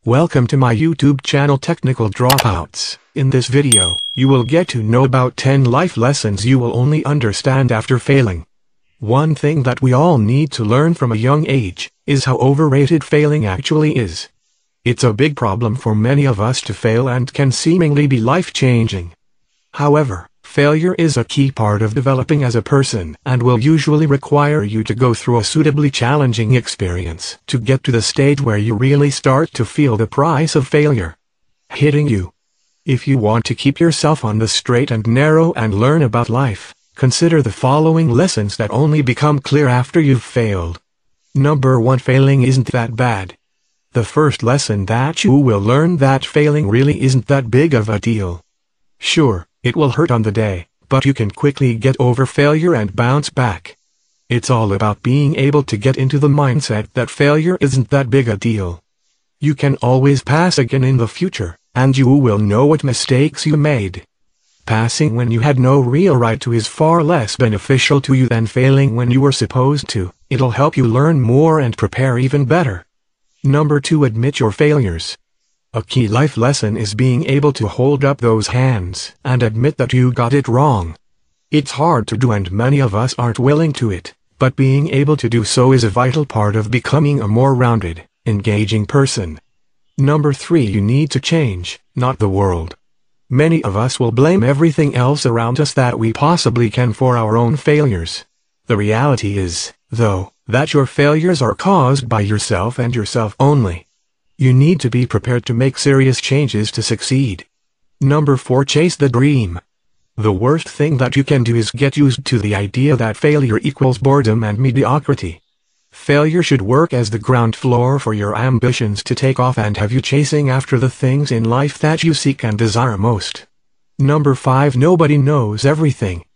Welcome to my YouTube channel Technical Dropouts. In this video, you will get to know about 10 life lessons you will only understand after failing. One thing that we all need to learn from a young age is how overrated failing actually is. It's a big problem for many of us to fail and can seemingly be life-changing. However, failure is a key part of developing as a person and will usually require you to go through a suitably challenging experience to get to the stage where you really start to feel the price of failure hitting you. If you want to keep yourself on the straight and narrow and learn about life, consider the following lessons that only become clear after you've failed. Number 1. Failing isn't that bad. The first lesson that you will learn that failing really isn't that big of a deal. Sure, it will hurt on the day, but you can quickly get over failure and bounce back. It's all about being able to get into the mindset that failure isn't that big a deal. You can always pass again in the future, and you will know what mistakes you made. Passing when you had no real right to is far less beneficial to you than failing when you were supposed to. It'll help you learn more and prepare even better. Number 2. Admit your failures. A key life lesson is being able to hold up those hands and admit that you got it wrong. It's hard to do and many of us aren't willing to it, but being able to do so is a vital part of becoming a more rounded, engaging person. Number 3. You need to change, not the world. Many of us will blame everything else around us that we possibly can for our own failures. The reality is, though, that your failures are caused by yourself and yourself only. You need to be prepared to make serious changes to succeed. Number 4. Chase the dream. The worst thing that you can do is get used to the idea that failure equals boredom and mediocrity. Failure should work as the ground floor for your ambitions to take off and have you chasing after the things in life that you seek and desire most. Number 5. Nobody knows everything.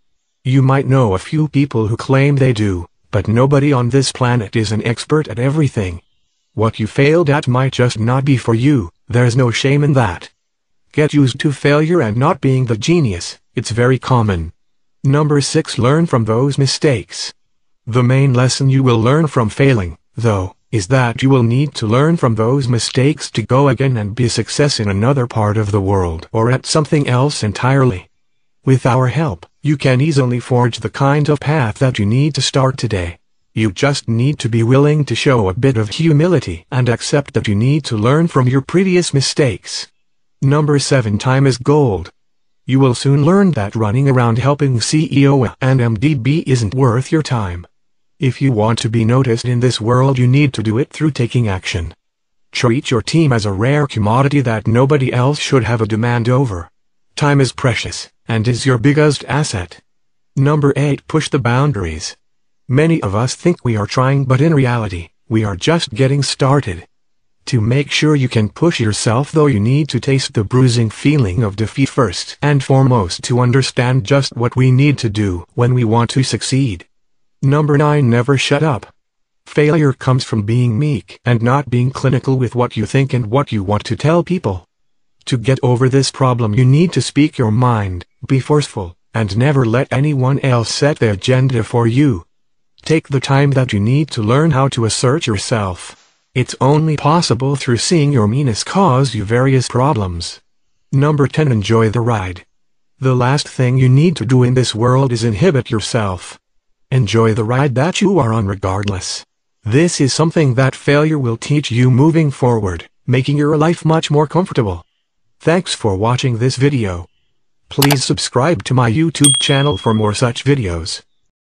You might know a few people who claim they do, but nobody on this planet is an expert at everything. What you failed at might just not be for you. There's no shame in that. Get used to failure and not being the genius. It's very common. Number 6. Learn from those mistakes. The main lesson you will learn from failing, though, is that you will need to learn from those mistakes to go again and be a success in another part of the world or at something else entirely. With our help, you can easily forge the kind of path that you need to start today. You just need to be willing to show a bit of humility and accept that you need to learn from your previous mistakes. Number 7. Time is gold. You will soon learn that running around helping CEO and MDB isn't worth your time. If you want to be noticed in this world, you need to do it through taking action. Treat your team as a rare commodity that nobody else should have a demand over. Time is precious, and is your biggest asset. Number 8. Push the boundaries. Many of us think we are trying, but in reality, we are just getting started. To make sure you can push yourself, though, you need to taste the bruising feeling of defeat first and foremost to understand just what we need to do when we want to succeed. Number 9. Never shut up. Failure comes from being meek and not being clinical with what you think and what you want to tell people. To get over this problem, you need to speak your mind, be forceful, and never let anyone else set the agenda for you. Take the time that you need to learn how to assert yourself. It's only possible through seeing your meanness cause you various problems. Number 10. Enjoy the ride. The last thing you need to do in this world is inhibit yourself. Enjoy the ride that you are on regardless. This is something that failure will teach you moving forward, making your life much more comfortable. Thanks for watching this video. Please subscribe to my YouTube channel for more such videos.